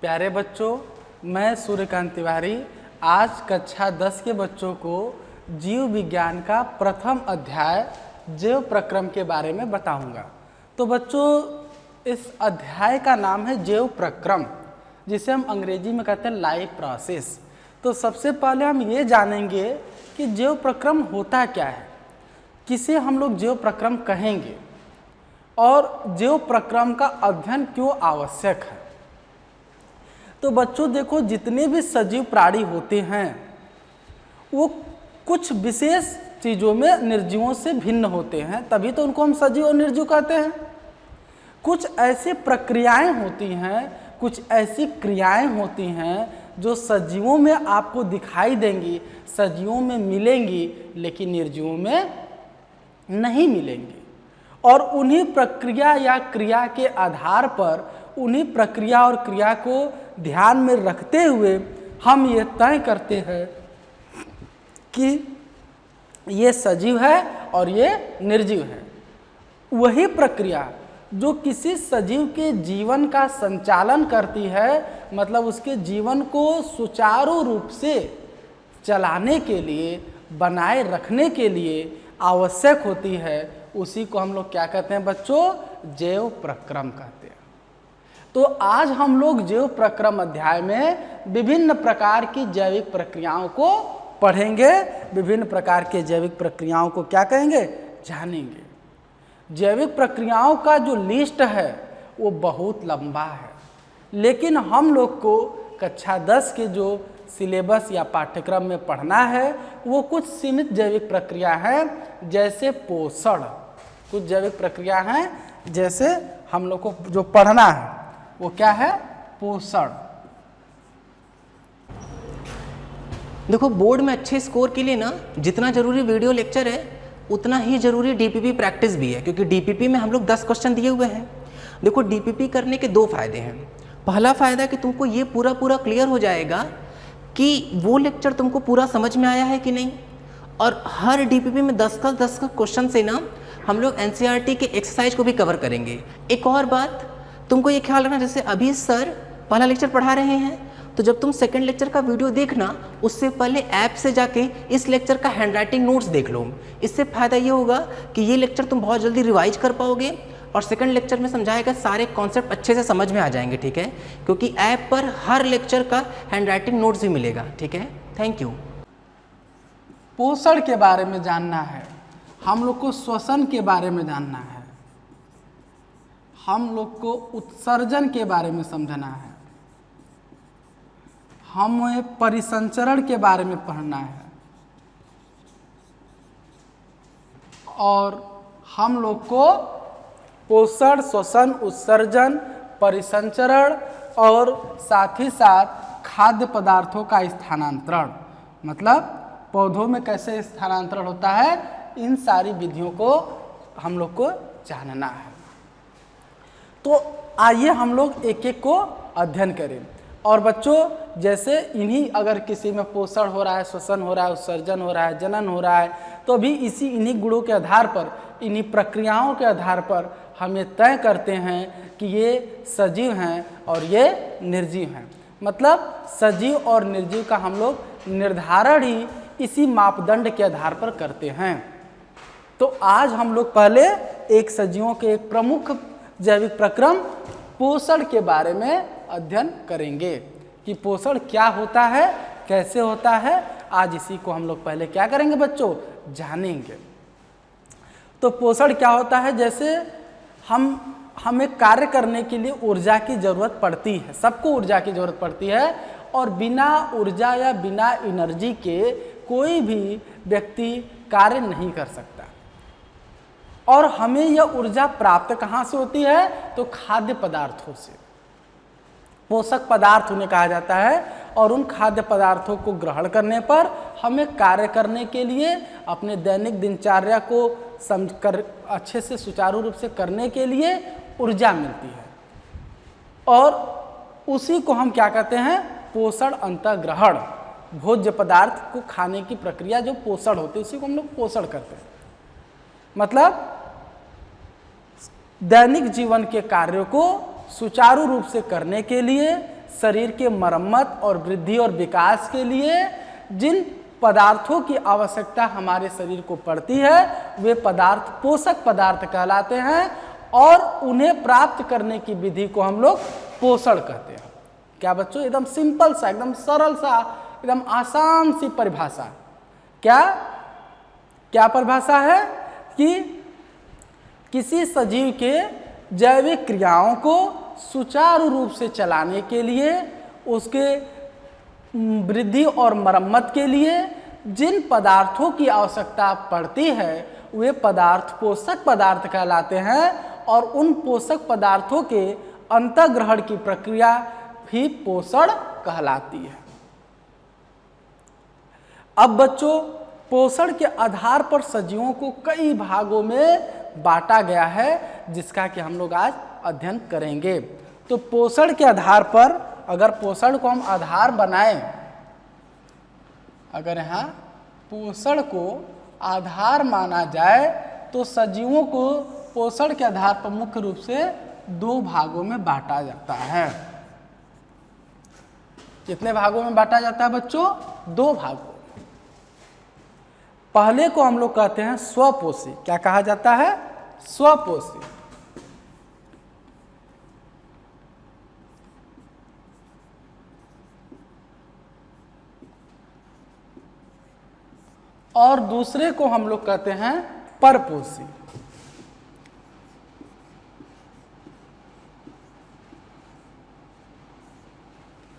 प्यारे बच्चों, मैं सूर्यकांत तिवारी आज कक्षा 10 के बच्चों को जीव विज्ञान का प्रथम अध्याय जैव प्रक्रम के बारे में बताऊंगा। तो बच्चों, इस अध्याय का नाम है जैव प्रक्रम, जिसे हम अंग्रेजी में कहते हैं लाइफ प्रोसेस। तो सबसे पहले हम ये जानेंगे कि जैव प्रक्रम होता क्या है, किसे हम लोग जैव प्रक्रम कहेंगे और जैव प्रक्रम का अध्ययन क्यों आवश्यक है। तो बच्चों देखो, जितने भी सजीव प्राणी होते हैं वो कुछ विशेष चीज़ों में निर्जीवों से भिन्न होते हैं, तभी तो उनको हम सजीव और निर्जीव कहते हैं। कुछ ऐसी प्रक्रियाएं होती हैं, कुछ ऐसी क्रियाएं होती हैं जो सजीवों में आपको दिखाई देंगी, सजीवों में मिलेंगी, लेकिन निर्जीवों में नहीं मिलेंगी। और उन्हीं प्रक्रिया या क्रिया के आधार पर, उन्हीं प्रक्रिया और क्रिया को ध्यान में रखते हुए हम ये तय करते हैं कि ये सजीव है और ये निर्जीव है। वही प्रक्रिया जो किसी सजीव के जीवन का संचालन करती है, मतलब उसके जीवन को सुचारू रूप से चलाने के लिए, बनाए रखने के लिए आवश्यक होती है, उसी को हम लोग क्या कहते हैं बच्चों? जैव प्रक्रम कहते हैं। तो आज हम लोग जैव प्रक्रम अध्याय में विभिन्न प्रकार की जैविक प्रक्रियाओं को पढ़ेंगे, विभिन्न प्रकार के जैविक प्रक्रियाओं को क्या कहेंगे? जानेंगे। जैविक प्रक्रियाओं का जो लिस्ट है वो बहुत लंबा है, लेकिन हम लोग को कक्षा 10 के जो सिलेबस या पाठ्यक्रम में पढ़ना है वो कुछ सीमित जैविक प्रक्रिया है, जैसे पोषण। कुछ जैविक प्रक्रिया हैं जैसे हम लोग को जो पढ़ना है वो क्या है? पोषण। देखो, बोर्ड में अच्छे स्कोर के लिए ना जितना जरूरी वीडियो लेक्चर है उतना ही जरूरी डीपीपी प्रैक्टिस भी है, क्योंकि डीपीपी में हम लोग 10 क्वेश्चन दिए हुए हैं। देखो, डीपीपी करने के 2 फायदे हैं। पहला फायदा कि तुमको ये पूरा क्लियर हो जाएगा कि वो लेक्चर तुमको पूरा समझ में आया है कि नहीं। और हर डीपीपी में 10 का क्वेश्चन से ना हम लोग एनसीईआरटी के एक्सरसाइज को भी कवर करेंगे। एक और बात तुमको ये ख्याल रखना, जैसे अभी सर पहला लेक्चर पढ़ा रहे हैं, तो जब तुम सेकंड लेक्चर का वीडियो देखना, उससे पहले ऐप से जाके इस लेक्चर का हैंडराइटिंग नोट्स देख लो। इससे फ़ायदा ये होगा कि ये लेक्चर तुम बहुत जल्दी रिवाइज कर पाओगे और सेकंड लेक्चर में समझाएगा सारे कॉन्सेप्ट अच्छे से समझ में आ जाएंगे, ठीक है? क्योंकि ऐप पर हर लेक्चर का हैंडराइटिंग नोट्स भी मिलेगा, ठीक है? Thank you. पोषण के बारे में जानना है, हम लोग को श्वसन के बारे में जानना है, हम लोग को उत्सर्जन के बारे में समझना है, हमें परिसंचरण के बारे में पढ़ना है, और हम लोग को पोषण, श्वसन, उत्सर्जन, परिसंचरण और साथ ही साथ खाद्य पदार्थों का स्थानांतरण, मतलब पौधों में कैसे स्थानांतरण होता है, इन सारी विधियों को हम लोग को जानना है। तो आइए हम लोग एक एक को अध्ययन करें। और बच्चों, जैसे इन्हीं, अगर किसी में पोषण हो रहा है, श्वसन हो रहा है, उत्सर्जन हो रहा है, जनन हो रहा है, तो भी इन्हीं गुणों के आधार पर, इन्हीं प्रक्रियाओं के आधार पर हम ये तय करते हैं कि ये सजीव हैं और ये निर्जीव हैं। मतलब सजीव और निर्जीव का हम लोग निर्धारण ही इसी मापदंड के आधार पर करते हैं। तो आज हम लोग पहले एक सजीवों के एक प्रमुख जैविक प्रक्रम पोषण के बारे में अध्ययन करेंगे कि पोषण क्या होता है, कैसे होता है। आज इसी को हम लोग पहले क्या करेंगे बच्चों? जानेंगे। तो पोषण क्या होता है? जैसे हमें कार्य करने के लिए ऊर्जा की जरूरत पड़ती है, सबको ऊर्जा की जरूरत पड़ती है, और बिना ऊर्जा या बिना एनर्जी के कोई भी व्यक्ति कार्य नहीं कर सकता। और हमें यह ऊर्जा प्राप्त कहाँ से होती है? तो खाद्य पदार्थों से। पोषक पदार्थ उन्हें कहा जाता है, और उन खाद्य पदार्थों को ग्रहण करने पर हमें कार्य करने के लिए, अपने दैनिक दिनचर्या को समझकर अच्छे से सुचारू रूप से करने के लिए ऊर्जा मिलती है। और उसी को हम क्या कहते हैं? पोषण अंतःग्रहण। भोज्य पदार्थ को खाने की प्रक्रिया जो पोषण होती है, उसी को हम लोग पोषण करते हैं। मतलब दैनिक जीवन के कार्यों को सुचारू रूप से करने के लिए शरीर के मरम्मत और वृद्धि और विकास के लिए जिन पदार्थों की आवश्यकता हमारे शरीर को पड़ती है वे पदार्थ पोषक पदार्थ कहलाते हैं और उन्हें प्राप्त करने की विधि को हम लोग पोषण कहते हैं। क्या बच्चों, एकदम सिंपल सा, एकदम सरल सा, एकदम आसान सी परिभाषा। क्या क्या परिभाषा है कि किसी सजीव के जैविक क्रियाओं को सुचारू रूप से चलाने के लिए, उसके वृद्धि और मरम्मत के लिए जिन पदार्थों की आवश्यकता पड़ती है वे पदार्थ पोषक पदार्थ कहलाते हैं और उन पोषक पदार्थों के अंतर्ग्रहण की प्रक्रिया भी पोषण कहलाती है। अब बच्चों, पोषण के आधार पर सजीवों को कई भागों में बांटा गया है जिसका कि हम लोग आज अध्ययन करेंगे। तो पोषण के आधार पर, अगर पोषण को हम आधार बनाएं, अगर यहाँ पोषण को आधार माना जाए तो सजीवों को पोषण के आधार पर मुख्य रूप से दो भागों में बांटा जाता है। कितने भागों में बांटा जाता है बच्चों? दो भागों। पहले को हम लोग कहते हैं स्वपोषी। क्या कहा जाता है? स्वपोषी। और दूसरे को हम लोग कहते हैं परपोषी।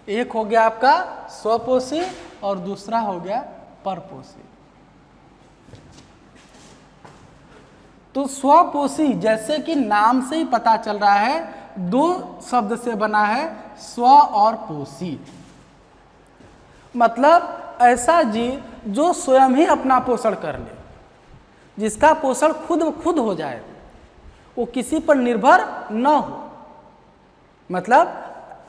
एक हो गया आपका स्वपोषी और दूसरा हो गया परपोषी। तो स्वपोषी जैसे कि नाम से ही पता चल रहा है, दो शब्द से बना है, स्व और पोषी। मतलब ऐसा जीव जो स्वयं ही अपना पोषण कर ले, जिसका पोषण खुद हो जाए, वो किसी पर निर्भर न हो। मतलब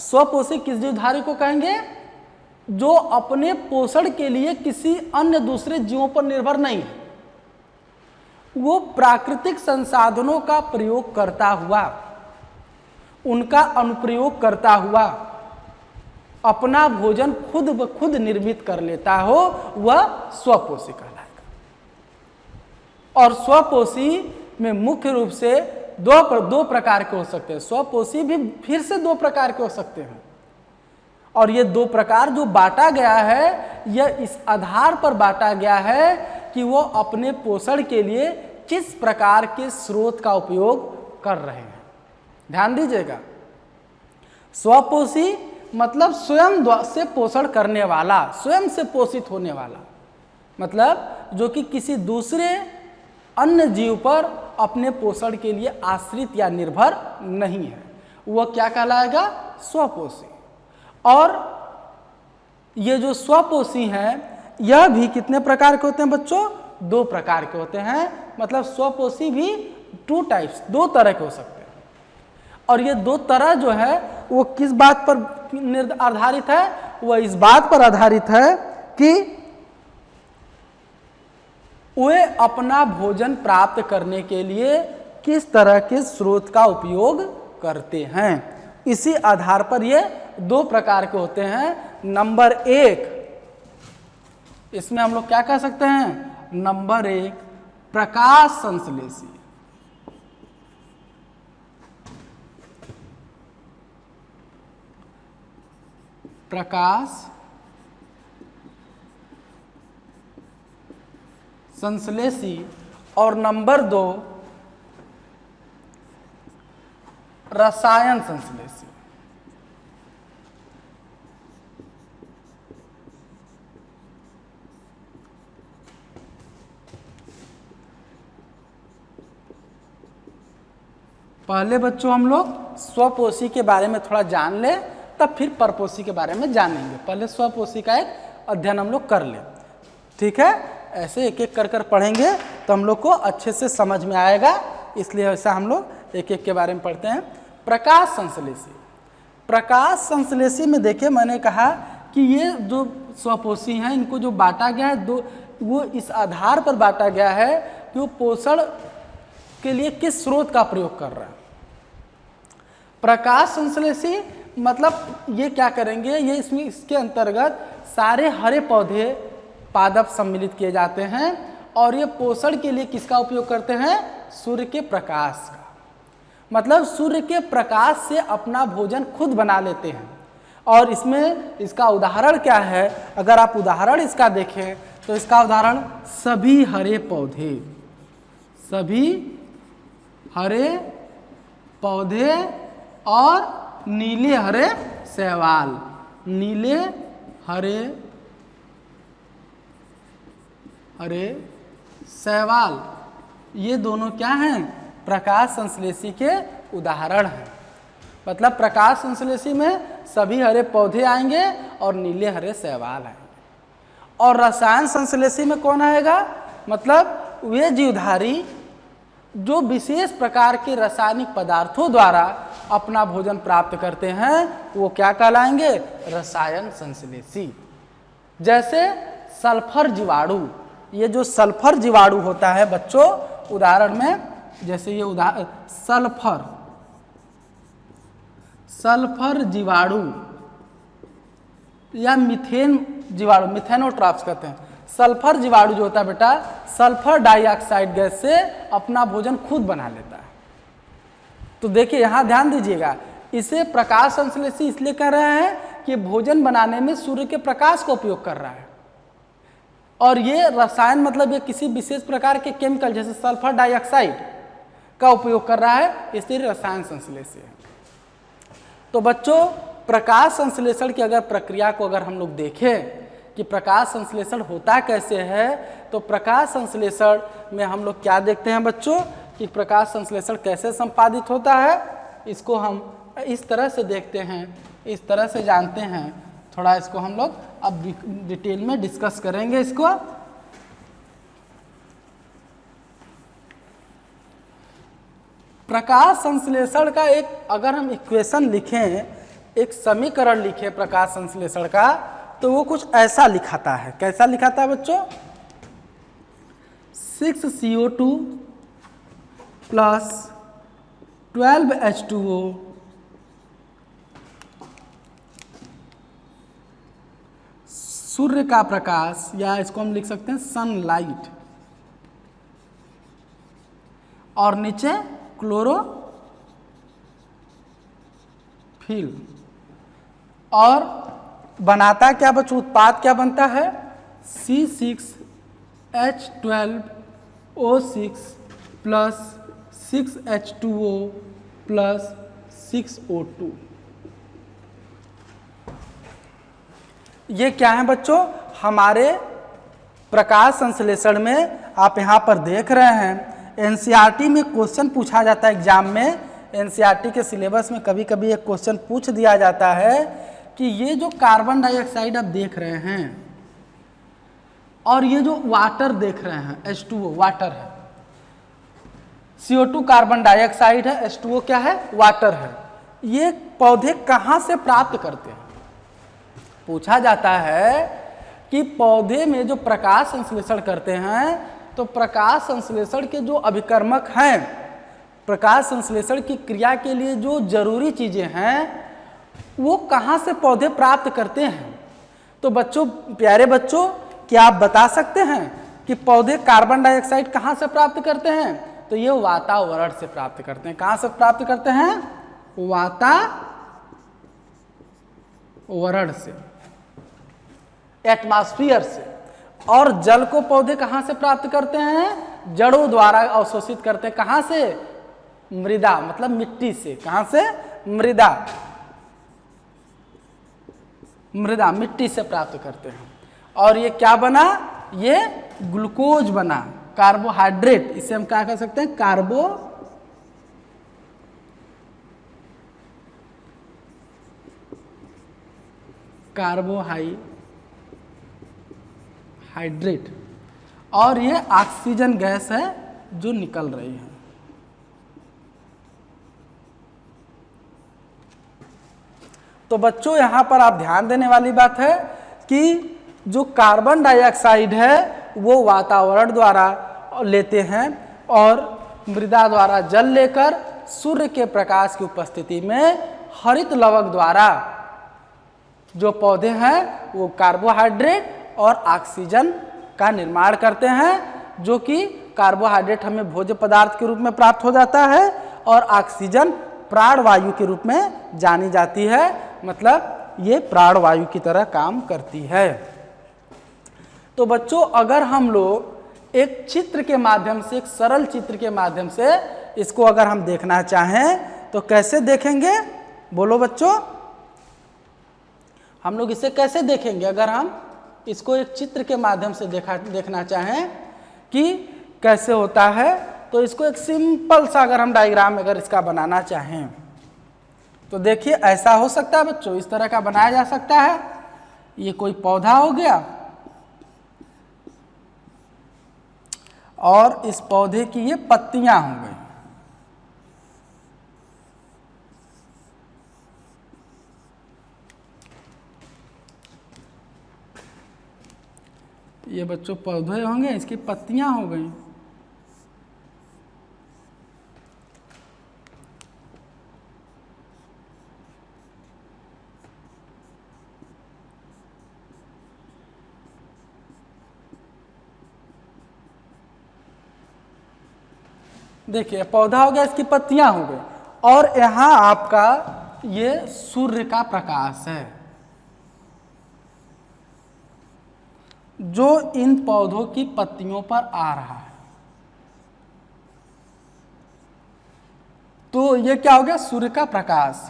स्वपोषी किस जीवधारी को कहेंगे? जो अपने पोषण के लिए किसी अन्य दूसरे जीवों पर निर्भर नहीं है। वो प्राकृतिक संसाधनों का प्रयोग करता हुआ, उनका अनुप्रयोग करता हुआ अपना भोजन खुद ब खुद निर्मित कर लेता हो, वह स्वपोषी कहलाएगा। और स्वपोषी में मुख्य रूप से दो प्रकार के हो सकते हैं। स्वपोषी भी फिर से दो प्रकार के हो सकते हैं। और ये दो प्रकार जो बांटा गया है, यह इस आधार पर बांटा गया है कि वो अपने पोषण के लिए किस प्रकार के स्रोत का उपयोग कर रहे हैं। ध्यान दीजिएगा, स्वपोषी मतलब स्वयं से पोषण करने वाला, स्वयं से पोषित होने वाला, मतलब जो कि किसी दूसरे अन्य जीव पर अपने पोषण के लिए आश्रित या निर्भर नहीं है, वह क्या कहलाएगा? स्वपोषी। और ये जो स्वपोषी हैं, यह भी कितने प्रकार के होते हैं बच्चों? दो प्रकार के होते हैं। मतलब स्वपोषी भी टू टाइप्स, दो तरह के हो सकते हैं। और ये दो तरह जो है वो किस बात पर आधारित है? वह इस बात पर आधारित है कि वे अपना भोजन प्राप्त करने के लिए किस तरह के स्रोत का उपयोग करते हैं। इसी आधार पर ये दो प्रकार के होते हैं। नंबर एक, इसमें हम लोग क्या कह सकते हैं? नंबर एक, प्रकाश संश्लेषी। प्रकाश संश्लेषी। और नंबर दो, रसायन संश्लेषी। पहले बच्चों हम लोग स्वपोषी के बारे में थोड़ा जान ले, तब फिर परपोषी के बारे में जानेंगे। पहले स्वपोषी का एक अध्ययन हम लोग कर ले, ठीक है? ऐसे एक एक कर कर पढ़ेंगे तो हम लोग को अच्छे से समझ में आएगा, इसलिए ऐसा हम लोग एक एक के बारे में पढ़ते हैं। प्रकाश संश्लेषी। प्रकाश संश्लेषी में देखिए, मैंने कहा कि ये जो स्वपोषी हैं, इनको जो बांटा गया है दो, वो इस आधार पर बांटा गया है कि वो पोषण के लिए किस स्रोत का प्रयोग कर रहा है। प्रकाश संश्लेषी मतलब ये क्या करेंगे, ये इसमें इसके अंतर्गत सारे हरे पौधे पादप सम्मिलित किए जाते हैं और ये पोषण के लिए किसका उपयोग करते हैं, सूर्य के प्रकाश का। मतलब सूर्य के प्रकाश से अपना भोजन खुद बना लेते हैं। और इसमें इसका उदाहरण क्या है, अगर आप उदाहरण इसका देखें तो इसका उदाहरण सभी हरे पौधे, सभी हरे पौधे और नीले हरे शैवाल, नीले हरे शैवाल, ये दोनों क्या हैं, प्रकाश संश्लेषी के उदाहरण हैं। मतलब प्रकाश संश्लेषी में सभी हरे पौधे आएंगे और नीले हरे शैवाल आएंगे। और रसायन संश्लेषी में कौन आएगा, मतलब वे जीवधारी जो विशेष प्रकार के रासायनिक पदार्थों द्वारा अपना भोजन प्राप्त करते हैं, वो क्या कहलाएंगे, रसायन संश्लेषी। जैसे सल्फर जीवाणु, ये जो सल्फर जीवाणु होता है बच्चों, उदाहरण में जैसे ये उदाहरण सल्फर जीवाणु या मीथेन जीवाणु, मिथेनोट्रॉप्स कहते हैं। सल्फर जीवाणु जो होता है बेटा, सल्फर डाइऑक्साइड गैस से अपना भोजन खुद बना लेता है। तो देखिए यहाँ ध्यान दीजिएगा, इसे प्रकाश संश्लेषी इसलिए कह रहे हैं कि भोजन बनाने में सूर्य के प्रकाश का उपयोग कर रहा है। और ये रसायन मतलब ये किसी विशेष प्रकार के केमिकल जैसे सल्फर डाइऑक्साइड का उपयोग कर रहा है, इसलिए रसायन संश्लेषी है। तो बच्चों प्रकाश संश्लेषण की अगर प्रक्रिया को अगर हम लोग देखें कि प्रकाश संश्लेषण होता कैसे है, तो प्रकाश संश्लेषण में हम लोग क्या देखते हैं बच्चों कि प्रकाश संश्लेषण कैसे संपादित होता है, इसको हम इस तरह से देखते हैं, इस तरह से जानते हैं। थोड़ा इसको हम लोग अब डिटेल में डिस्कस करेंगे इसको। प्रकाश संश्लेषण का एक अगर हम इक्वेशन लिखें, एक समीकरण लिखें प्रकाश संश्लेषण का, तो वो कुछ ऐसा लिखाता है। कैसा लिखाता है बच्चों, 6CO2 प्लस 12H2O सूर्य का प्रकाश, या इसको हम लिख सकते हैं सनलाइट, और नीचे क्लोरोफिल। और बनाता क्या बच्चों, उत्पाद क्या बनता है, C6H12O6 plus 6H2O plus 6O2। ये क्या है बच्चों, हमारे प्रकाश संश्लेषण में आप यहाँ पर देख रहे हैं। एनसीईआरटी में क्वेश्चन पूछा जाता है एग्जाम में, एनसीईआरटी के सिलेबस में कभी कभी एक क्वेश्चन पूछ दिया जाता है कि ये जो कार्बन डाइऑक्साइड आप देख रहे हैं और ये जो वाटर देख रहे हैं, H2O वाटर है, CO2 कार्बन डाइऑक्साइड है, H2O क्या है, वाटर है, ये पौधे कहाँ से प्राप्त करते हैं। पूछा जाता है कि पौधे में जो प्रकाश संश्लेषण करते हैं, तो प्रकाश संश्लेषण के जो अभिकर्मक हैं, प्रकाश संश्लेषण की क्रिया के लिए जो जरूरी चीजें हैं, वो कहाँ से पौधे प्राप्त करते हैं। तो बच्चों, प्यारे बच्चों, क्या आप बता सकते हैं कि पौधे कार्बन डाइऑक्साइड कहाँ से प्राप्त करते हैं। तो ये वातावरण से प्राप्त करते हैं। कहाँ से प्राप्त करते हैं, वातावरण से, एटमॉस्फेयर से। और जल को पौधे कहाँ से प्राप्त करते हैं, जड़ों द्वारा अवशोषित करते हैं। कहाँ से, मृदा, मतलब मिट्टी से। कहाँ से, मृदा मिट्टी से प्राप्त करते हैं। और ये क्या बना, ये ग्लूकोज बना, कार्बोहाइड्रेट। इसे हम क्या कह सकते हैं, कार्बोहाइड्रेट। और ये ऑक्सीजन गैस है जो निकल रही है। तो बच्चों यहाँ पर आप ध्यान देने वाली बात है कि जो कार्बन डाइऑक्साइड है वो वातावरण द्वारा लेते हैं और मृदा द्वारा जल लेकर सूर्य के प्रकाश की उपस्थिति में हरित लवक द्वारा जो पौधे हैं वो कार्बोहाइड्रेट और ऑक्सीजन का निर्माण करते हैं, जो कि कार्बोहाइड्रेट हमें भोज्य पदार्थ के रूप में प्राप्त हो जाता है और ऑक्सीजन प्राणवायु के रूप में जानी जाती है, मतलब ये प्राणवायु की तरह काम करती है। तो बच्चों, अगर हम लोग एक चित्र के माध्यम से, एक सरल चित्र के माध्यम से इसको अगर हम देखना चाहें तो कैसे देखेंगे, बोलो बच्चों? हम लोग इसे कैसे देखेंगे? अगर हम इसको एक चित्र के माध्यम से देखना चाहें कि कैसे होता है, तो इसको एक सिंपल सा अगर हम डायग्राम अगर इसका बनाना चाहें तो देखिए ऐसा हो सकता है बच्चों, इस तरह का बनाया जा सकता है। ये कोई पौधा हो गया और इस पौधे की ये पत्तियां हो गई। ये बच्चों पौधे होंगे, इसकी पत्तियां हो गई। देखिए पौधा हो गया, इसकी पत्तियां हो गई और यहां आपका ये सूर्य का प्रकाश है जो इन पौधों की पत्तियों पर आ रहा है। तो ये क्या हो गया? सूर्य का प्रकाश।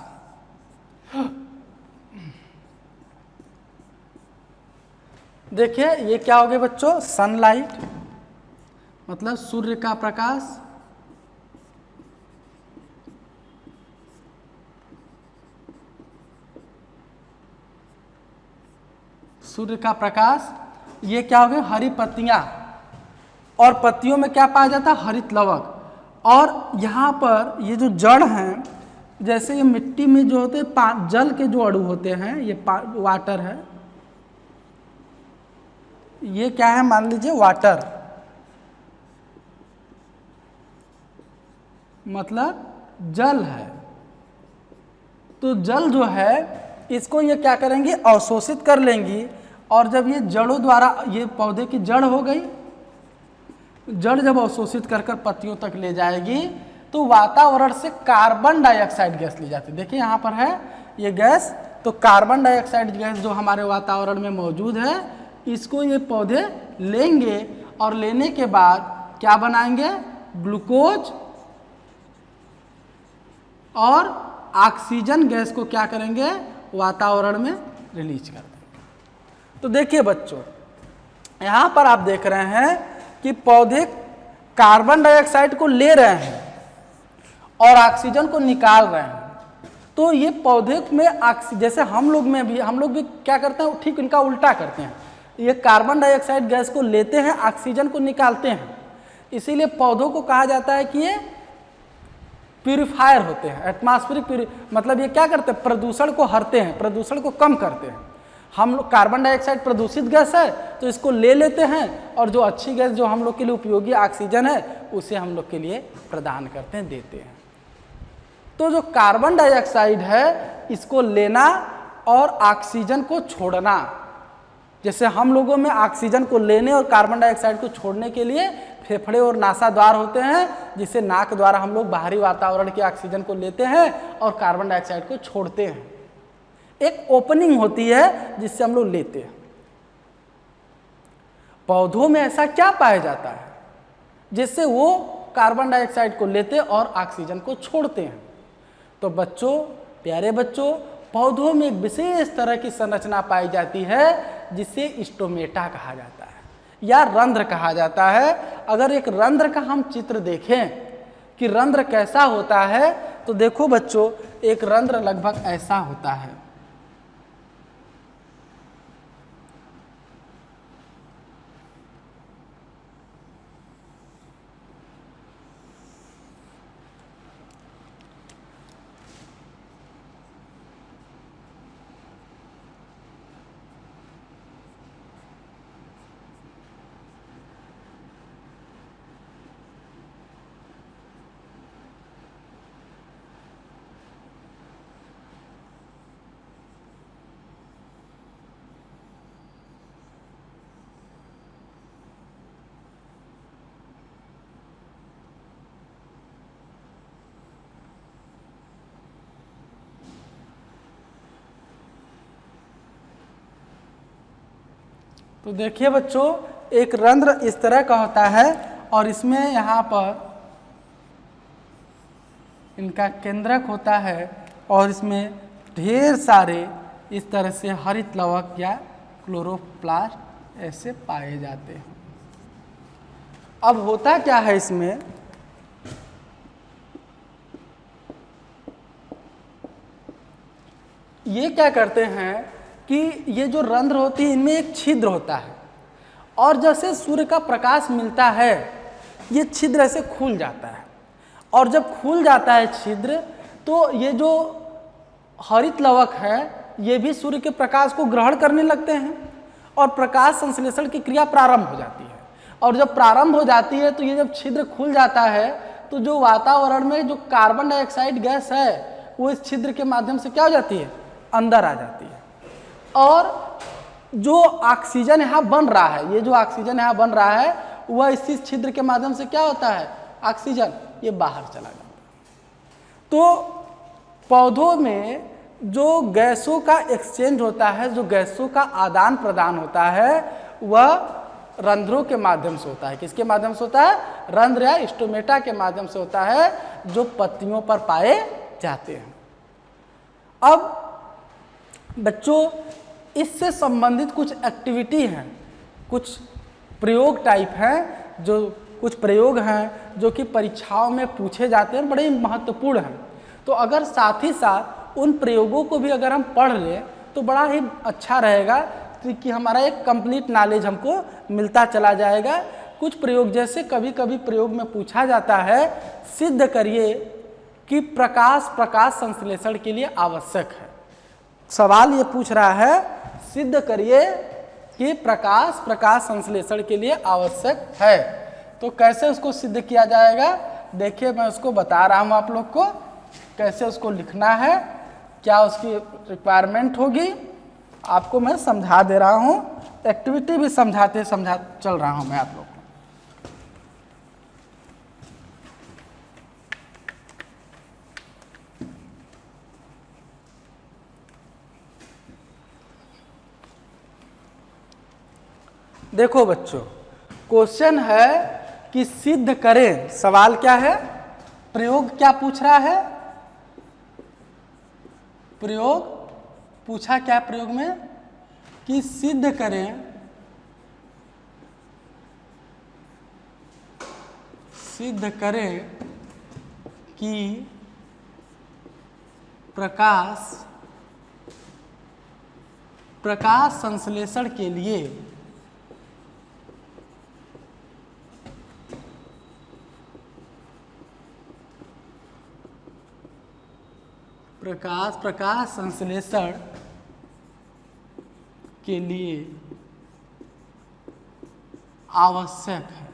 देखिए ये क्या हो गया बच्चों? सनलाइट, मतलब सूर्य का प्रकाश। सूर्य का प्रकाश। ये क्या हो गया? हरी पत्तियां, और पत्तियों में क्या पाया जाता है? हरित लवक। और यहाँ पर ये जो जड़ हैं, जैसे ये मिट्टी में जो होते हैं जल के जो अणु होते हैं, ये वाटर है, ये क्या है? मान लीजिए वाटर, मतलब जल है। तो जल जो है इसको ये क्या करेंगे? अवशोषित कर लेंगी, और जब ये जड़ों द्वारा, ये पौधे की जड़ हो गई, जड़ जब अवशोषित कर कर पत्तियों तक ले जाएगी तो वातावरण से कार्बन डाइऑक्साइड गैस ली जाती है। देखिए यहाँ पर है ये गैस, तो कार्बन डाइऑक्साइड गैस जो हमारे वातावरण में मौजूद है, इसको ये पौधे लेंगे और लेने के बाद क्या बनाएंगे? ग्लूकोज और ऑक्सीजन गैस को क्या करेंगे? वातावरण में रिलीज कर देंगे। तो देखिए बच्चों, यहां पर आप देख रहे हैं कि पौधे कार्बन डाइऑक्साइड को ले रहे हैं और ऑक्सीजन को निकाल रहे हैं। तो ये पौधे में जैसे हम लोग भी क्या करते हैं? ठीक इनका उल्टा करते हैं। ये कार्बन डाइऑक्साइड गैस को लेते हैं, ऑक्सीजन को निकालते हैं। इसीलिए पौधों को कहा जाता है कि ये प्यूरिफायर होते हैं, एटमॉस्फेरिक मतलब ये क्या करते हैं? प्रदूषण को हरते हैं, प्रदूषण को कम करते हैं। हम लोग कार्बन डाइऑक्साइड प्रदूषित गैस है तो इसको ले लेते हैं, और जो अच्छी गैस जो हम लोग के लिए उपयोगी ऑक्सीजन है उसे हम लोग के लिए प्रदान करते हैं, देते हैं। तो जो कार्बन डाइऑक्साइड है इसको लेना और ऑक्सीजन को छोड़ना, जैसे हम लोगों में ऑक्सीजन को लेने और कार्बन डाइऑक्साइड को छोड़ने के लिए फेफड़े और नासाद्वार होते हैं, जिससे नाक द्वारा हम लोग बाहरी वातावरण के ऑक्सीजन को लेते हैं और कार्बन डाइऑक्साइड को छोड़ते हैं। एक ओपनिंग होती है जिससे हम लोग लेते हैं। पौधों में ऐसा क्या पाया जाता है जिससे वो कार्बन डाइऑक्साइड को लेते और ऑक्सीजन को छोड़ते हैं? तो बच्चों, प्यारे बच्चों, पौधों में एक विशेष तरह की संरचना पाई जाती है जिसे स्टोमेटा कहा जाता है या रंध्र कहा जाता है। अगर एक रंध्र का हम चित्र देखें कि रंध्र कैसा होता है, तो देखो बच्चों, एक रंध्र लगभग ऐसा होता है। तो देखिए बच्चों, एक रंध्र इस तरह का होता है और इसमें यहाँ पर इनका केंद्रक होता है और इसमें ढेर सारे इस तरह से हरित लवक या क्लोरोप्लास्ट ऐसे पाए जाते हैं। अब होता क्या है इसमें, ये क्या करते हैं कि ये जो रंध्र होती है इनमें एक छिद्र होता है और जैसे सूर्य का प्रकाश मिलता है ये छिद्र ऐसे खुल जाता है और जब खुल जाता है छिद्र तो ये जो हरित लवक है ये भी सूर्य के प्रकाश को ग्रहण करने लगते हैं और प्रकाश संश्लेषण की क्रिया प्रारंभ हो जाती है। और जब प्रारंभ हो जाती है तो ये जब छिद्र खुल जाता है तो जो वातावरण में जो कार्बन डाइऑक्साइड गैस है वो इस छिद्र के माध्यम से क्या हो जाती है, अंदर आ जाती है। और जो ऑक्सीजन यहाँ बन रहा है, ये जो ऑक्सीजन यहाँ बन रहा है वह इसी छिद्र के माध्यम से क्या होता है, ऑक्सीजन ये बाहर चला जाता है। तो पौधों में जो गैसों का एक्सचेंज होता है, जो गैसों का आदान प्रदान होता है वह रंध्रों के माध्यम से होता है। किसके माध्यम से होता है, रंध्र या स्टोमेटा के माध्यम से होता है जो पत्तियों पर पाए जाते हैं। अब बच्चों इससे संबंधित कुछ एक्टिविटी हैं, कुछ प्रयोग टाइप हैं, जो कुछ प्रयोग हैं जो कि परीक्षाओं में पूछे जाते हैं, बड़े महत्वपूर्ण हैं। तो अगर साथ ही साथ उन प्रयोगों को भी अगर हम पढ़ लें तो बड़ा ही अच्छा रहेगा कि हमारा एक कंप्लीट नॉलेज हमको मिलता चला जाएगा। कुछ प्रयोग जैसे कभी कभी प्रयोग में पूछा जाता है, सिद्ध करिए कि प्रकाश संश्लेषण के लिए आवश्यक है। सवाल ये पूछ रहा है, सिद्ध करिए कि प्रकाश संश्लेषण के लिए आवश्यक है। तो कैसे उसको सिद्ध किया जाएगा, देखिए मैं उसको बता रहा हूँ आप लोग को कैसे उसको लिखना है, क्या उसकी रिक्वायरमेंट होगी, आपको मैं समझा दे रहा हूँ। एक्टिविटी भी समझा चल रहा हूँ मैं आप लोग को। देखो बच्चों, क्वेश्चन है कि सिद्ध करें, सवाल क्या है, प्रयोग क्या पूछ रहा है, प्रयोग पूछा क्या प्रयोग में कि सिद्ध करें कि प्रकाश संश्लेषण के लिए प्रकाश संश्लेषण के लिए आवश्यक है।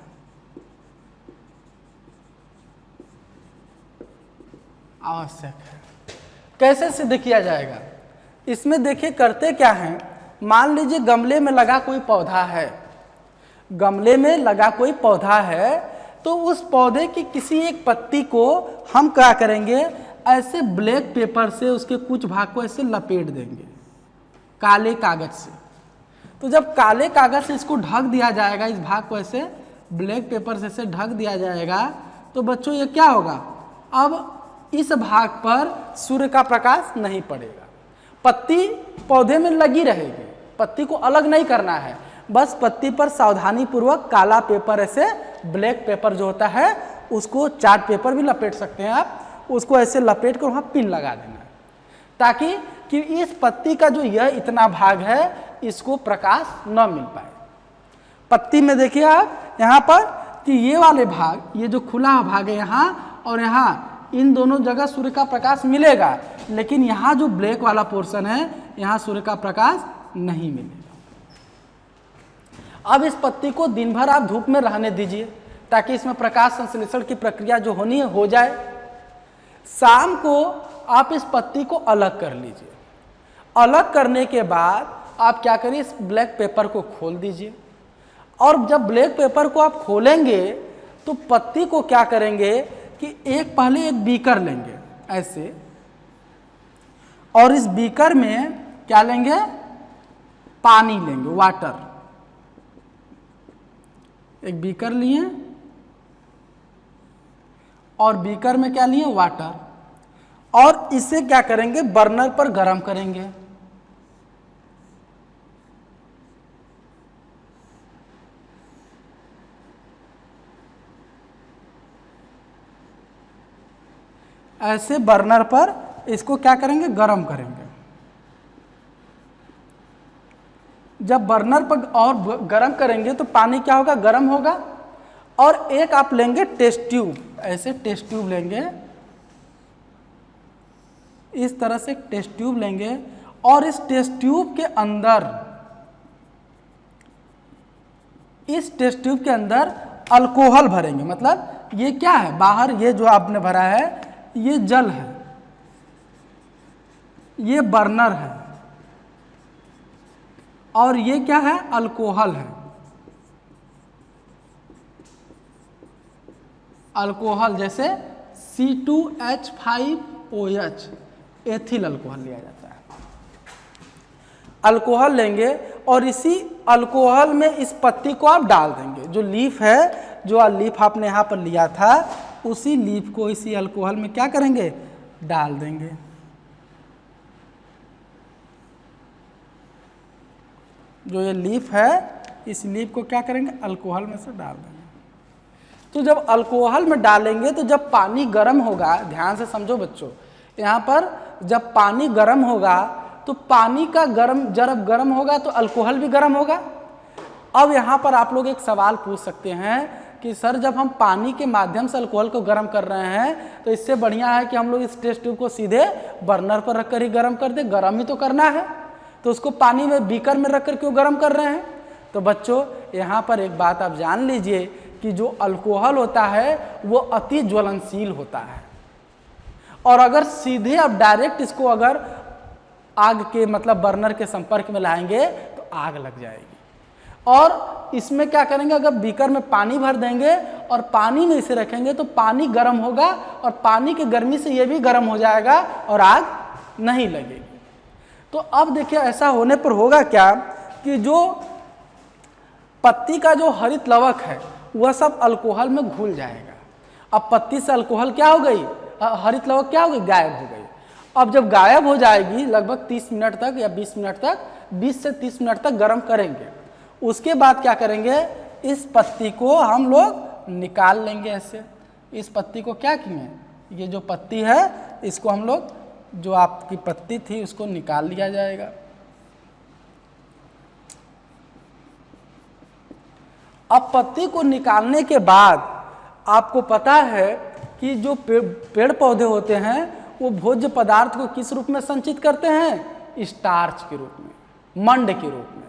कैसे सिद्ध किया जाएगा, इसमें देखिए करते क्या हैं, मान लीजिए गमले में लगा कोई पौधा है, गमले में लगा कोई पौधा है तो उस पौधे की किसी एक पत्ती को हम क्या करेंगे, ऐसे ब्लैक पेपर से उसके कुछ भाग को ऐसे लपेट देंगे काले कागज से। तो जब काले कागज से इसको ढक दिया जाएगा, इस भाग को ऐसे ब्लैक पेपर से ऐसे ढक दिया जाएगा, तो बच्चों ये क्या होगा, अब इस भाग पर सूर्य का प्रकाश नहीं पड़ेगा, पत्ती पौधे में लगी रहेगी, पत्ती को अलग नहीं करना है, बस पत्ती पर सावधानी पूर्वक काला पेपर ऐसे ब्लैक पेपर जो होता है उसको, चार्ट पेपर भी लपेट सकते हैं आप, उसको ऐसे लपेट कर वहाँ पिन लगा देना है ताकि कि इस पत्ती का जो यह इतना भाग है इसको प्रकाश न मिल पाए। पत्ती में देखिए आप यहाँ पर कि ये वाले भाग, ये जो खुला भाग है यहाँ और यहाँ, इन दोनों जगह सूर्य का प्रकाश मिलेगा, लेकिन यहाँ जो ब्लैक वाला पोर्शन है यहाँ सूर्य का प्रकाश नहीं मिलेगा। अब इस पत्ती को दिन भर आप धूप में रहने दीजिए ताकि इसमें प्रकाश संश्लेषण की प्रक्रिया जो होनी है हो जाए। शाम को आप इस पत्ती को अलग कर लीजिए, अलग करने के बाद आप क्या करिए, इस ब्लैक पेपर को खोल दीजिए और जब ब्लैक पेपर को आप खोलेंगे तो पत्ती को क्या करेंगे कि पहले एक बीकर लेंगे ऐसे, और इस बीकर में क्या लेंगे, पानी लेंगे, वाटर, एक बीकर लिए और बीकर में क्या लिए, वाटर, और इसे क्या करेंगे, बर्नर पर गर्म करेंगे। ऐसे बर्नर पर इसको क्या करेंगे, गर्म करेंगे। जब बर्नर पर और गर्म करेंगे तो पानी क्या होगा, गर्म होगा। और एक आप लेंगे टेस्ट ट्यूब, ऐसे टेस्ट ट्यूब लेंगे, इस तरह से टेस्ट ट्यूब लेंगे और इस टेस्ट ट्यूब के अंदर, इस टेस्ट ट्यूब के अंदर अल्कोहल भरेंगे। मतलब ये क्या है, बाहर ये जो आपने भरा है ये जल है, ये बर्नर है, और ये क्या है, अल्कोहल है। अल्कोहल जैसे C2H5OH, एथिल अल्कोहल लिया जाता है। अल्कोहल लेंगे और इसी अल्कोहल में इस पत्ती को आप डाल देंगे। जो लीफ है, जो लीफ आपने यहाँ पर लिया था, उसी लीफ को इसी अल्कोहल में क्या करेंगे, डाल देंगे। जो ये लीफ है, इस लीफ को क्या करेंगे, अल्कोहल में से डाल देंगे। तो जब अल्कोहल में डालेंगे तो जब पानी गर्म होगा, ध्यान से समझो बच्चों, यहाँ पर जब पानी गर्म होगा तो पानी का जब गर्म होगा तो अल्कोहल भी गर्म होगा। अब यहाँ पर आप लोग एक सवाल पूछ सकते हैं कि सर जब हम पानी के माध्यम से अल्कोहल को गर्म कर रहे हैं तो इससे बढ़िया है कि हम लोग इस टेस्ट ट्यूब को सीधे बर्नर पर रखकर ही गर्म कर दें, गर्म ही तो करना है, तो उसको पानी में बीकर में रखकर क्यों गर्म कर रहे हैं। तो बच्चों यहाँ पर एक बात आप जान लीजिए कि जो अल्कोहल होता है वो अति ज्वलनशील होता है, और अगर सीधे आप डायरेक्ट इसको अगर आग के मतलब बर्नर के संपर्क में लाएंगे तो आग लग जाएगी। और इसमें क्या करेंगे, अगर बीकर में पानी भर देंगे और पानी में इसे रखेंगे तो पानी गर्म होगा और पानी की गर्मी से ये भी गर्म हो जाएगा और आग नहीं लगेगी। तो अब देखिए ऐसा होने पर होगा क्या कि जो पत्ती का जो हरित लवक है वह सब अल्कोहल में घुल जाएगा। अब पत्ती से अल्कोहल क्या हो गई, हरित लवक क्या हो गई, गायब हो गई। अब जब गायब हो जाएगी लगभग 30 मिनट तक या 20 मिनट तक, 20 से 30 मिनट तक गर्म करेंगे। उसके बाद क्या करेंगे, इस पत्ती को हम लोग निकाल लेंगे। ऐसे इस पत्ती को क्या किए, ये जो पत्ती है इसको हम लोग, जो आपकी पत्ती थी उसको निकाल लिया जाएगा। अब पत्ती को निकालने के बाद आपको पता है कि जो पेड़ पौधे होते हैं वो भोज्य पदार्थ को किस रूप में संचित करते हैं, स्टार्च के रूप में, मंड के रूप में।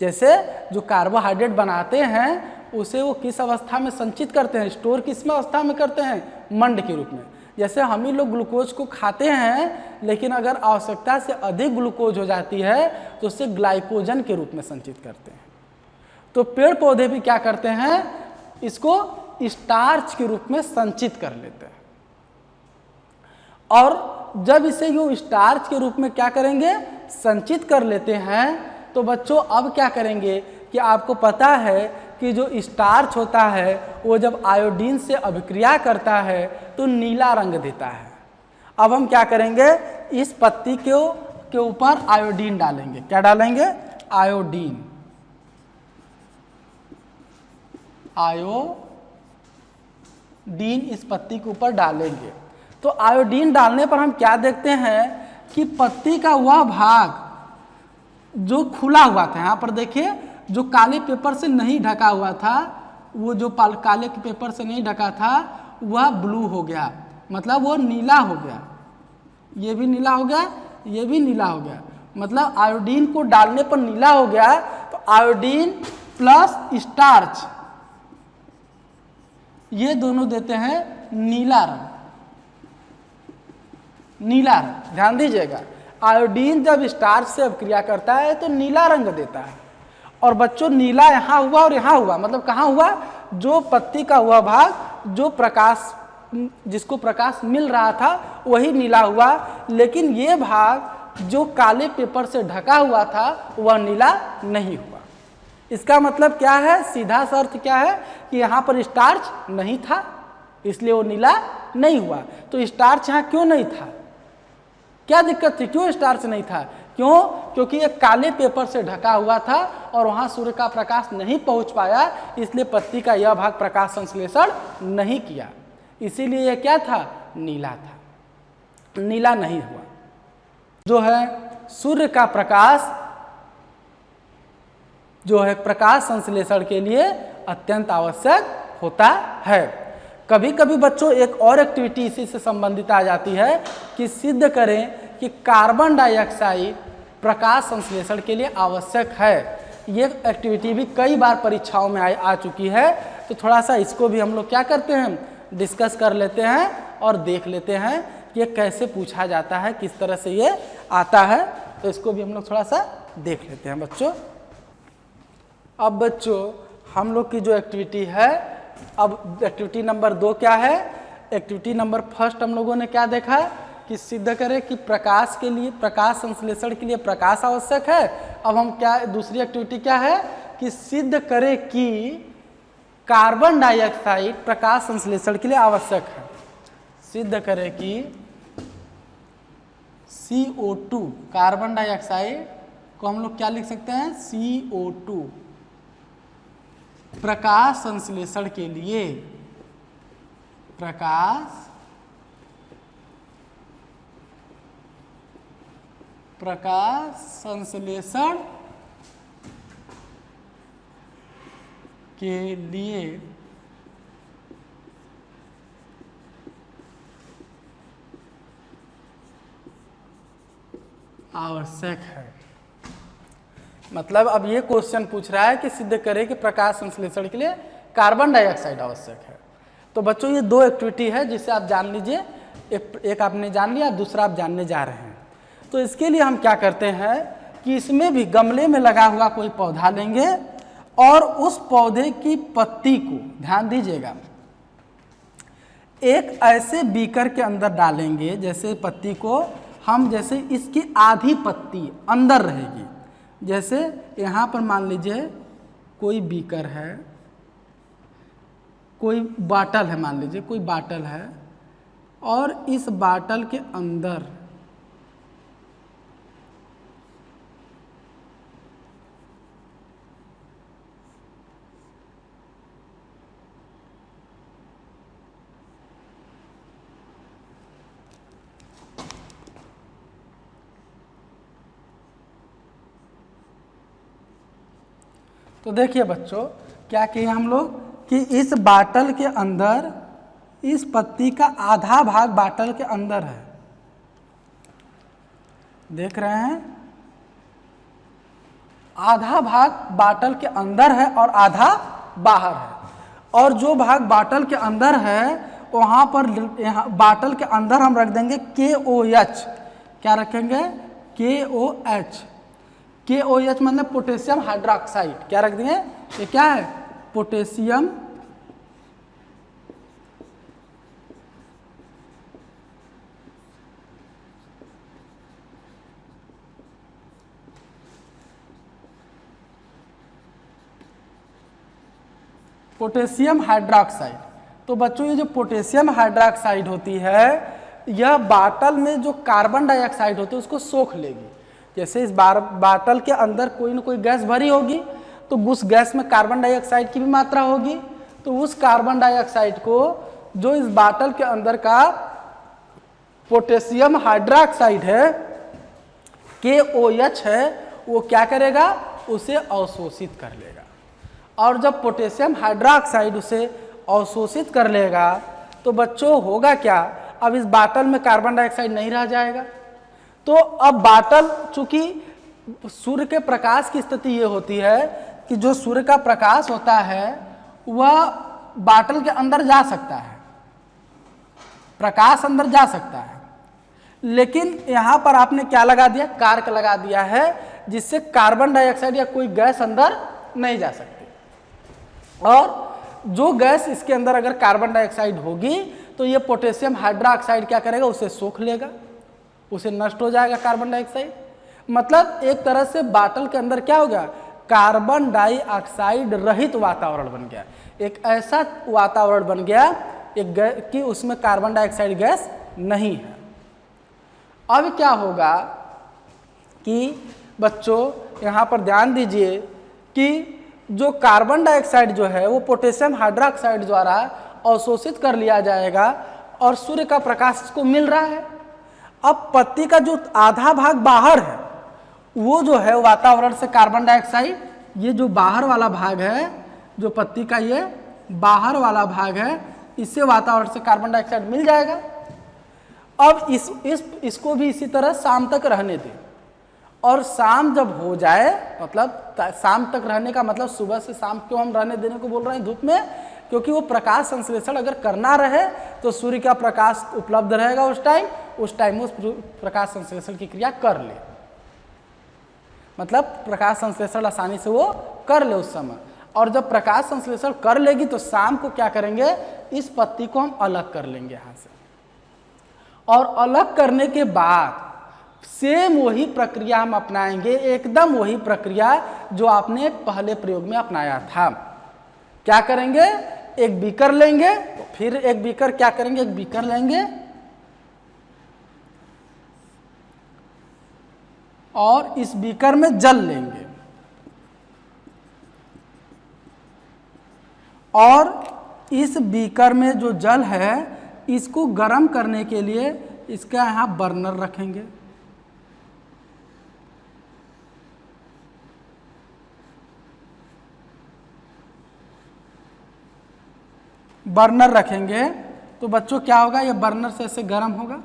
जैसे जो कार्बोहाइड्रेट बनाते हैं उसे वो किस अवस्था में संचित करते हैं, स्टोर किस में अवस्था में करते हैं, मंड के रूप में। जैसे हम ही लोग ग्लूकोज को खाते हैं, लेकिन अगर आवश्यकता से अधिक ग्लूकोज हो जाती है तो उसे ग्लाइकोजन के रूप में संचित करते हैं। तो पेड़ पौधे भी क्या करते हैं, इसको स्टार्च के रूप में संचित कर लेते हैं। और जब इसे जो स्टार्च के रूप में क्या करेंगे, संचित कर लेते हैं, तो बच्चों अब क्या करेंगे कि आपको पता है कि जो स्टार्च होता है वो जब आयोडीन से अभिक्रिया करता है तो नीला रंग देता है। अब हम क्या करेंगे, इस पत्ती के ऊपर आयोडीन डालेंगे। क्या डालेंगे, आयोडीन। आयोडीन इस पत्ती के ऊपर डालेंगे। तो आयोडीन डालने पर हम क्या देखते हैं कि पत्ती का वह भाग जो खुला हुआ था, यहाँ पर देखिए जो काले पेपर से नहीं ढका हुआ था, वो जो काले के पेपर से नहीं ढका था वह ब्लू हो गया, मतलब वो नीला हो गया। ये भी नीला हो गया, ये भी नीला हो गया, मतलब आयोडीन को डालने पर नीला हो गया। तो आयोडीन प्लस स्टार्च ये दोनों देते हैं नीला रंग। नीला रंग ध्यान दीजिएगा, आयोडीन जब स्टार्च से अभिक्रिया करता है तो नीला रंग देता है। और बच्चों नीला यहाँ हुआ और यहाँ हुआ, मतलब कहाँ हुआ, जो पत्ती का हुआ भाग जो प्रकाश, जिसको प्रकाश मिल रहा था वही नीला हुआ, लेकिन ये भाग जो काले पेपर से ढका हुआ था वह नीला नहीं हुआ। इसका मतलब क्या है, सीधा सा अर्थ क्या है कि यहाँ पर स्टार्च नहीं था, इसलिए वो नीला नहीं हुआ। तो स्टार्च यहाँ क्यों नहीं था, क्या दिक्कत थी, क्यों स्टार्च नहीं था? क्यों? क्योंकि ये काले पेपर से ढका हुआ था और वहां सूर्य का प्रकाश नहीं पहुंच पाया, इसलिए पत्ती का यह भाग प्रकाश संश्लेषण नहीं किया, इसीलिए यह क्या था, नीला था, नीला नहीं हुआ। जो है सूर्य का प्रकाश जो है प्रकाश संश्लेषण के लिए अत्यंत आवश्यक होता है। कभी कभी बच्चों एक और एक्टिविटी इसी से संबंधित आ जाती है कि सिद्ध करें कि कार्बन डाइऑक्साइड प्रकाश संश्लेषण के लिए आवश्यक है। ये एक्टिविटी भी कई बार परीक्षाओं में आ चुकी है, तो थोड़ा सा इसको भी हम लोग क्या करते हैं, डिस्कस कर लेते हैं और देख लेते हैं कि ये कैसे पूछा जाता है, किस तरह से ये आता है। तो इसको भी हम लोग थोड़ा सा देख लेते हैं बच्चों। अब बच्चों हम लोग की जो एक्टिविटी है, अब एक्टिविटी नंबर 2 क्या है, एक्टिविटी नंबर फर्स्ट हम लोगों ने क्या देखा कि सिद्ध करें कि प्रकाश के लिए, प्रकाश संश्लेषण के लिए प्रकाश आवश्यक है। अब हम क्या, दूसरी एक्टिविटी क्या है कि सिद्ध करें कि कार्बन डाइऑक्साइड प्रकाश संश्लेषण के लिए आवश्यक है। सिद्ध करें कि CO2, कार्बन डाइऑक्साइड को हम लोग क्या लिख सकते हैं, CO2 प्रकाश संश्लेषण के लिए, प्रकाश संश्लेषण के लिए आवश्यक है। मतलब अब ये क्वेश्चन पूछ रहा है कि सिद्ध करें कि प्रकाश संश्लेषण के लिए कार्बन डाइऑक्साइड आवश्यक है। तो बच्चों ये 2 एक्टिविटी है जिसे आप जान लीजिए, एक आपने जान लिया, दूसरा आप जानने जा रहे हैं। तो इसके लिए हम क्या करते हैं कि इसमें भी गमले में लगा हुआ कोई पौधा लेंगे और उस पौधे की पत्ती को, ध्यान दीजिएगा, एक ऐसे बीकर के अंदर डालेंगे, जैसे पत्ती को हम, जैसे इसकी आधी पत्ती अंदर रहेगी। जैसे यहाँ पर मान लीजिए कोई बीकर है, कोई बाटल है, मान लीजिए कोई बाटल है, और इस बाटल के अंदर तो देखिए बच्चों क्या किए हम लोग कि इस बाटल के अंदर, इस पत्ती का आधा भाग बाटल के अंदर है, देख रहे हैं, आधा भाग बाटल के अंदर है और आधा बाहर है। और जो भाग बाटल के अंदर है वहां पर, यहाँ बाटल के अंदर हम रख देंगे KOH, क्या रखेंगे, KOH। KOH मतलब पोटेशियम हाइड्रोक्साइड, क्या रख देंगे, ये क्या है, पोटेशियम हाइड्रोक्साइड। तो बच्चों ये जो पोटेशियम हाइड्रोक्साइड होती है, यह बाटल में जो कार्बन डाइऑक्साइड होती है उसको सोख लेगी। जैसे इस बाटल के अंदर कोई ना कोई गैस भरी होगी, तो उस गैस में कार्बन डाइऑक्साइड की भी मात्रा होगी, तो उस कार्बन डाइऑक्साइड को जो इस बाटल के अंदर का पोटेशियम हाइड्रोक्साइड है, KOH है, वो क्या करेगा, उसे अवशोषित कर लेगा। और जब पोटेशियम हाइड्रोक्साइड उसे अवशोषित कर लेगा तो बच्चों होगा क्या, अब इस बाटल में कार्बन डाइऑक्साइड नहीं रह जाएगा। तो अब बाटल, चूंकि सूर्य के प्रकाश की स्थिति ये होती है कि जो सूर्य का प्रकाश होता है वह बाटल के अंदर जा सकता है, प्रकाश अंदर जा सकता है, लेकिन यहाँ पर आपने क्या लगा दिया, कार्क लगा दिया है, जिससे कार्बन डाइऑक्साइड या कोई गैस अंदर नहीं जा सकती। और जो गैस इसके अंदर अगर कार्बन डाइऑक्साइड होगी तो ये पोटेशियम हाइड्रोक्साइड क्या करेगा, उसे सोख लेगा, उसे नष्ट हो जाएगा कार्बन डाइऑक्साइड। मतलब एक तरह से बाटल के अंदर क्या होगा, कार्बन डाइऑक्साइड रहित वातावरण बन गया। एक ऐसा वातावरण बन गया कि उसमें कार्बन डाइऑक्साइड गैस नहीं है। अब क्या होगा कि बच्चों यहाँ पर ध्यान दीजिए कि जो कार्बन डाइऑक्साइड जो है वो पोटेशियम हाइड्रोक्साइड द्वारा अवशोषित कर लिया जाएगा और सूर्य का प्रकाश इसको मिल रहा है। अब पत्ती का जो आधा भाग बाहर है वो जो है वातावरण से कार्बन डाइऑक्साइड, ये जो बाहर वाला भाग है, जो पत्ती का ये बाहर वाला भाग है, इससे वातावरण से कार्बन डाइऑक्साइड मिल जाएगा। अब इसको भी इसी तरह शाम तक रहने दें, और शाम जब हो जाए, मतलब शाम तक रहने का मतलब सुबह से शाम क्यों हम रहने देने को बोल रहे हैं धूप में, क्योंकि वो प्रकाश संश्लेषण अगर करना रहे तो सूर्य का प्रकाश उपलब्ध रहेगा उस टाइम उस प्रकाश संश्लेषण की क्रिया कर ले, मतलब प्रकाश संश्लेषण आसानी से वो कर ले उस समय। और जब प्रकाश संश्लेषण कर लेगी तो शाम को क्या करेंगे, इस पत्ती को हम अलग कर लेंगे यहाँ से, और अलग करने के बाद सेम वही प्रक्रिया हम अपनाएंगे, एकदम वही प्रक्रिया जो आपने पहले प्रयोग में अपनाया था। क्या करेंगे, एक बीकर लेंगे, फिर एक बीकर क्या करेंगे, एक बीकर लेंगे और इस बीकर में जल लेंगे, और इस बीकर में जो जल है इसको गर्म करने के लिए इसका यहाँ बर्नर रखेंगे। बर्नर रखेंगे तो बच्चों क्या होगा, ये बर्नर से ऐसे गर्म होगा।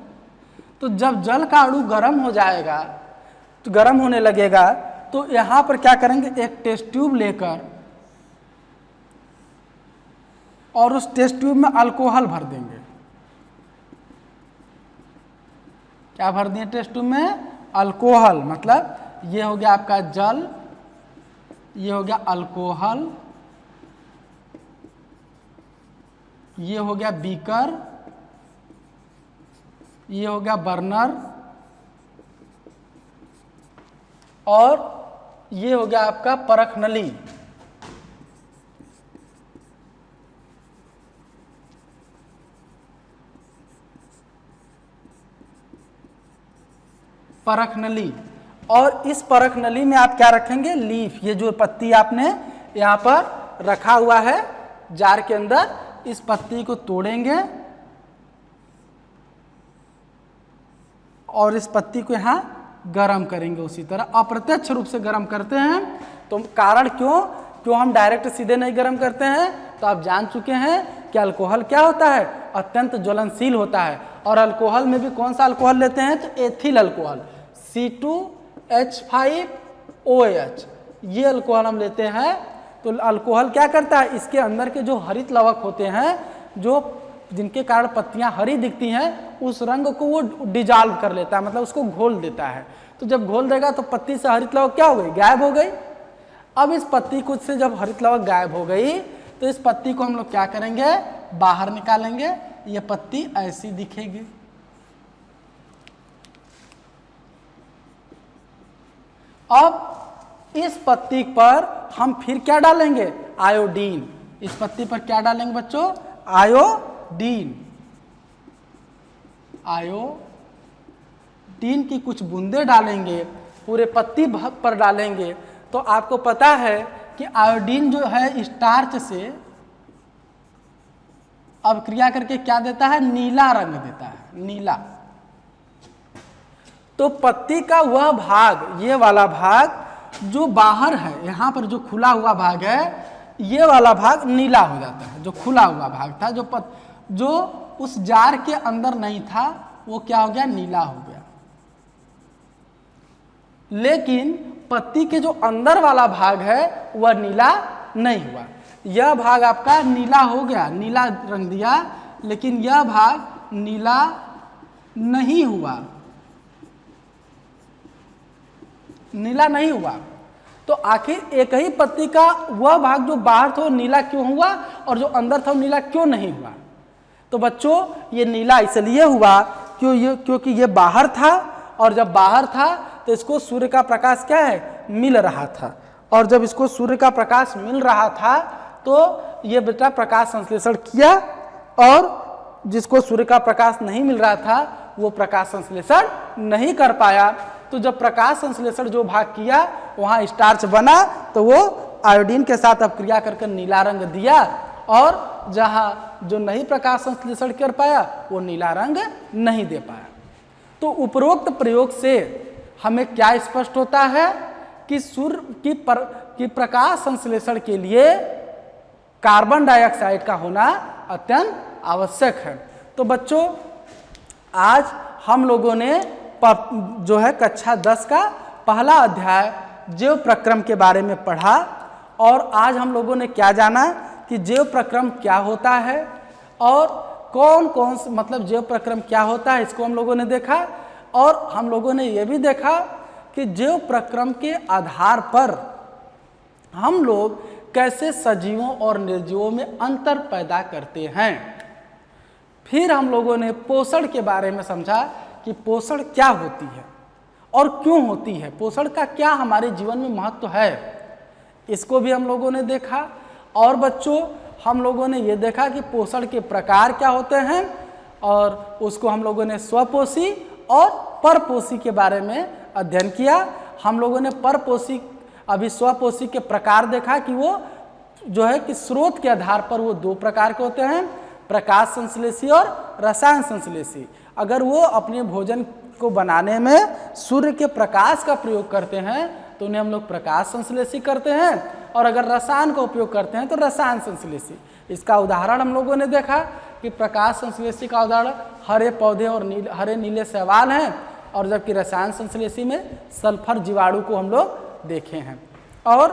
तो जब जल का अणु गर्म हो जाएगा, तो गर्म होने लगेगा, तो यहाँ पर क्या करेंगे, एक टेस्ट ट्यूब लेकर और उस टेस्ट ट्यूब में अल्कोहल भर देंगे। क्या भर दिए टेस्ट ट्यूब में, अल्कोहल, मतलब ये हो गया आपका जल, ये हो गया अल्कोहल, ये हो गया बीकर, ये हो गया बर्नर, और ये हो गया आपका परख नली। परख नली, और इस परख नली में आप क्या रखेंगे, लीफ, ये जो पत्ती आपने यहाँ पर रखा हुआ है जार के अंदर, इस पत्ती को तोड़ेंगे और इस पत्ती को यहाँ गरम करेंगे। उसी तरह अप्रत्यक्ष रूप से गरम करते हैं। तो कारण क्यों हम डायरेक्ट सीधे नहीं गरम करते हैं, तो आप जान चुके हैं कि अल्कोहल क्या होता है, अत्यंत ज्वलनशील होता है। और अल्कोहल में भी कौन सा अल्कोहल लेते हैं, तो एथिल अल्कोहल C2H5OH, ये अल्कोहल हम लेते हैं। तो अल्कोहल क्या करता है, इसके अंदर के जो हरित लवक होते हैं, जो जिनके कारण पत्तियां हरी दिखती हैं, उस रंग को वो डिजॉल्व कर लेता है, मतलब उसको घोल देता है। तो जब घोल देगा तो पत्ती से हरित लवक क्या हो गई, गायब हो गई। अब इस पत्ती कुछ से जब हरित लवक गायब हो गई तो इस पत्ती को हम लोग क्या करेंगे, बाहर निकालेंगे। ये पत्ती ऐसी दिखेगी। अब इस पत्ती पर हम फिर क्या डालेंगे, आयोडीन। इस पत्ती पर क्या डालेंगे बच्चों, आयोडीन। आयोडीन की कुछ बूंदे डालेंगे, पूरे पत्ती पर डालेंगे। तो आपको पता है कि आयोडीन जो है स्टार्च से अब क्रिया करके क्या देता है, नीला रंग देता है, नीला। तो पत्ती का वह भाग, ये वाला भाग जो बाहर है, यहाँ पर जो खुला हुआ भाग है, ये वाला भाग नीला हो जाता है। जो खुला हुआ भाग था, जो उस जार के अंदर नहीं था, वो क्या हो गया, नीला हो गया। लेकिन पत्ती के जो अंदर वाला भाग है वह नीला नहीं हुआ। यह भाग आपका नीला हो गया, नीला रंग दिया, लेकिन यह भाग नीला नहीं हुआ, नीला नहीं हुआ। तो आखिर एक ही पत्ती का वह भाग जो बाहर था वो नीला क्यों हुआ और जो अंदर था वो नीला क्यों नहीं हुआ। तो बच्चों ये नीला इसलिए हुआ क्योंकि ये बाहर था, और जब बाहर था तो इसको सूर्य का प्रकाश क्या है, मिल रहा था। और जब इसको सूर्य का प्रकाश मिल रहा था तो ये बेटा प्रकाश संश्लेषण किया, और जिसको सूर्य का प्रकाश नहीं मिल रहा था वो प्रकाश संश्लेषण नहीं कर पाया। तो जब प्रकाश संश्लेषण जो भाग किया वहाँ स्टार्च बना, तो वो आयोडीन के साथ अब क्रिया करके नीला रंग दिया, और जहाँ जो नहीं प्रकाश संश्लेषण कर पाया वो नीला रंग नहीं दे पाया। तो उपरोक्त प्रयोग से हमें क्या स्पष्ट होता है कि सूर्य की प्रकाश संश्लेषण के लिए कार्बन डाइऑक्साइड का होना अत्यंत आवश्यक है। तो बच्चों आज हम लोगों ने जो है कक्षा 10 का पहला अध्याय जैव प्रक्रम के बारे में पढ़ा, और आज हम लोगों ने क्या जाना कि जैव प्रक्रम क्या होता है और कौन कौन से मतलब जैव प्रक्रम क्या होता है इसको हम लोगों ने देखा। और हम लोगों ने ये भी देखा कि जैव प्रक्रम के आधार पर हम लोग कैसे सजीवों और निर्जीवों में अंतर पैदा करते हैं। फिर हम लोगों ने पोषण के बारे में समझा कि पोषण क्या होती है और क्यों होती है, पोषण का क्या हमारे जीवन में महत्व है, इसको भी हम लोगों ने देखा। और बच्चों हम लोगों ने ये देखा कि पोषण के प्रकार क्या होते हैं, और उसको हम लोगों ने स्वपोषी और परपोषी के बारे में अध्ययन किया। हम लोगों ने परपोषी अभी स्वपोषी के प्रकार देखा कि वो जो है कि स्रोत के आधार पर वो दो प्रकार के होते हैं, प्रकाश संश्लेषी और रसायन संश्लेषी। अगर वो अपने भोजन को बनाने में सूर्य के प्रकाश का प्रयोग करते हैं तो उन्हें हम लोग प्रकाश संश्लेषी करते हैं, और अगर रसायन का उपयोग करते हैं तो रसायन संश्लेषी। इसका उदाहरण हम लोगों ने देखा कि प्रकाश संश्लेषी का उदाहरण हरे पौधे और हरे नीले शैवाल हैं, और जबकि रसायन संश्लेषी में सल्फर जीवाणु को हम लोग देखे हैं। और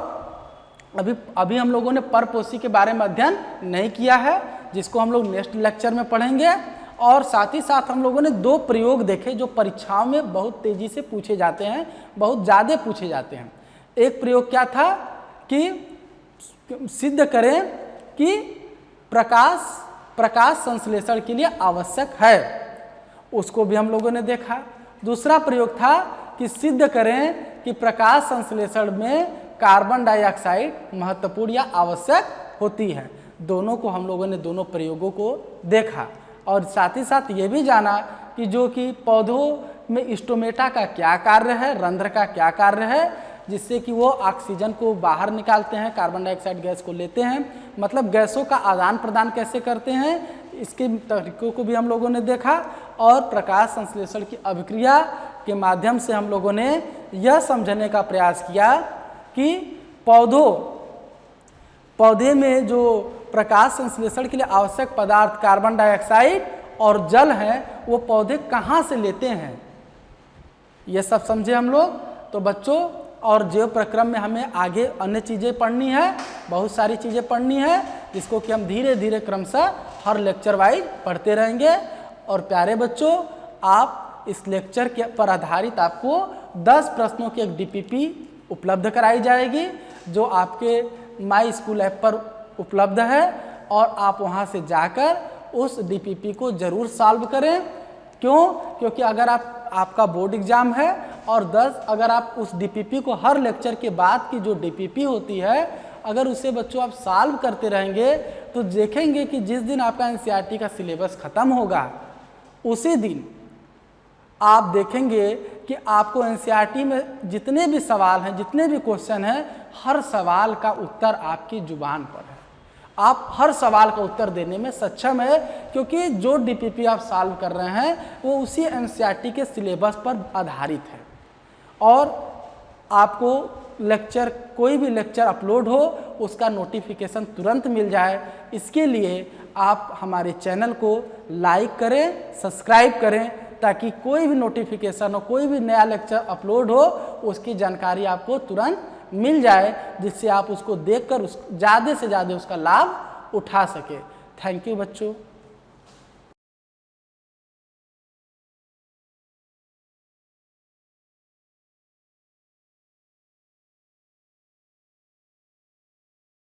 अभी हम लोगों ने परपोषी के बारे में अध्ययन नहीं किया है, जिसको हम लोग नेक्स्ट लेक्चर में पढ़ेंगे। और साथ ही साथ हम लोगों ने दो प्रयोग देखे जो परीक्षाओं में बहुत तेजी से पूछे जाते हैं, बहुत ज़्यादा पूछे जाते हैं। एक प्रयोग क्या था कि सिद्ध करें कि प्रकाश संश्लेषण के लिए आवश्यक है, उसको भी हम लोगों ने देखा। दूसरा प्रयोग था कि सिद्ध करें कि प्रकाश संश्लेषण में कार्बन डाइऑक्साइड महत्वपूर्ण या आवश्यक होती है। दोनों को हम लोगों ने दोनों प्रयोगों को देखा, और साथ ही साथ ये भी जाना कि जो कि पौधों में स्टोमेटा का क्या कार्य है, रंध्र का क्या कार्य है, जिससे कि वो ऑक्सीजन को बाहर निकालते हैं, कार्बन डाइऑक्साइड गैस को लेते हैं, मतलब गैसों का आदान प्रदान कैसे करते हैं, इसके तरीकों को भी हम लोगों ने देखा। और प्रकाश संश्लेषण की अभिक्रिया के माध्यम से हम लोगों ने यह समझने का प्रयास किया कि पौधे में जो प्रकाश संश्लेषण के लिए आवश्यक पदार्थ कार्बन डाइऑक्साइड और जल है वो पौधे कहाँ से लेते हैं, ये सब समझे हम लोग। तो बच्चों और जैव प्रक्रम में हमें आगे अन्य चीज़ें पढ़नी है, बहुत सारी चीज़ें पढ़नी है, जिसको कि हम धीरे धीरे क्रमशः हर लेक्चर वाइज पढ़ते रहेंगे। और प्यारे बच्चों, आप इस लेक्चर के पर आधारित आपको 10 प्रश्नों की एक डीपीपी उपलब्ध कराई जाएगी, जो आपके माई स्कूल ऐप पर उपलब्ध है, और आप वहां से जाकर उस डीपीपी को जरूर सॉल्व करें। क्यों? क्योंकि अगर आपका बोर्ड एग्जाम है और अगर आप उस डीपीपी को हर लेक्चर के बाद की जो डीपीपी होती है अगर उसे बच्चों आप सॉल्व करते रहेंगे तो देखेंगे कि जिस दिन आपका एनसीईआरटी का सिलेबस खत्म होगा उसी दिन आप देखेंगे कि आपको एनसीईआरटी में जितने भी सवाल हैं, जितने भी क्वेश्चन हैं, हर सवाल का उत्तर आपकी जुबान पर है। आप हर सवाल का उत्तर देने में सक्षम है, क्योंकि जो डीपीपी आप सॉल्व कर रहे हैं वो उसी एनसीईआरटी के सिलेबस पर आधारित है। और आपको कोई भी लेक्चर अपलोड हो उसका नोटिफिकेशन तुरंत मिल जाए, इसके लिए आप हमारे चैनल को लाइक करें, सब्सक्राइब करें, ताकि कोई भी नोटिफिकेशन हो, कोई भी नया लेक्चर अपलोड हो उसकी जानकारी आपको तुरंत मिल जाए, जिससे आप उसको देखकर ज़्यादा से ज़्यादा उसका लाभ उठा सके। थैंक यू बच्चों।